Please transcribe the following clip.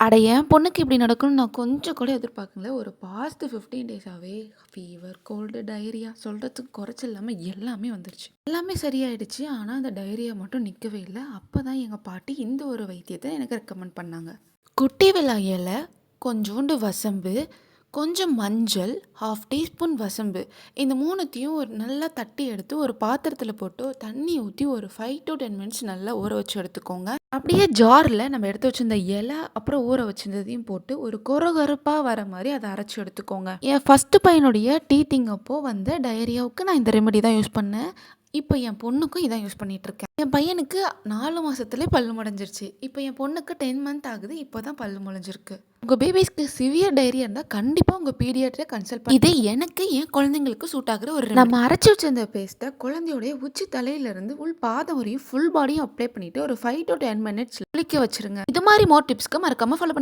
அட என் பொண்ணுக்கு இப்படி நடக்கும்னு நான் கொஞ்சம் கூட எதிர்பார்க்கல. ஒரு பாஸ்ட் 15 டேஸாவே ஃபீவர், கோல்டு, டயரியா சொல்றதுக்கு குறைச்சல் இல்லாம எல்லாமே வந்துருச்சு. எல்லாமே சரியாயிடுச்சு. ஆனா, அந்த டயரியா மட்டும் நிக்கவே இல்ல. அப்பதான் எங்க பாட்டி இந்த ஒரு வைத்தியத்த எனக்கு ரெக்கமெண்ட் பண்ணாங்க. குட்டி வெல்லா இலை, கொஞ்சோண்டு வசம்பு, கொஞ்சம் மஞ்சள், 1/2 டீஸ்பூன் வசம்பு. இந்த 3த்தையும் ஒரு நல்லா தட்டி எடுத்து ஒரு பாத்திரத்துல போட்டு தண்ணி ஊத்தி ஒரு 5 to 10 மினிட்ஸ் நல்லா ஊற வச்சு எடுத்துக்கோங்க. அப்படியே ஜார்ல நம்ம எடுத்து வச்சிருந்த இலை, அப்புறம் ஊற வச்சிருந்ததையும் போட்டு ஒரு கொரகொரப்பா வர மாரி அத அரைச்சு எடுத்துக்கோங்க. என் ஃபர்ஸ்ட் பையனுடைய டீத்திங் அப்போ வந்த டயரியாவுக்கு நான் இந்த ரெமெடி தான் யூஸ் பண்ணேன். இப்போ என் பொண்ணுக்கும் இதான் யூஸ் பண்ணிட்டு இருக்கேன். என் பையனுக்கு 4 மாசத்துலயே பல்லு முளைஞ்சிருச்சு. இப்போ என் பொண்ணுக்கு 10 மந்த் ஆகுது. இப்போதான் பல்லு முளைஞ்சிருக்கு. உங்க பேபிஸ்க்கு சிவியர் டயரியா இருந்தா கண்டிப்பா உங்க பீடியாட்ரியை கன்சல்ட் பண்ணி இது எனக்கு என் குழந்தைங்களுக்கு சூட் ஆகுற ஒரு remedy. நம்ம அரைச்சு வச்சிருந்த பேஸ்ட்டை குழந்தையோடைய உச்சி தலையில இருந்து உள் பாதம் வரையும் ஃபுல் பாடியும் அப்ளை பண்ணிட்டு ஒரு 5 to 10 மினிட்ஸ் குளிக்க வச்சிருங்க. இது மாதிரி மோர் டிப்ஸ்க்கு மறக்காம ஃபாலோ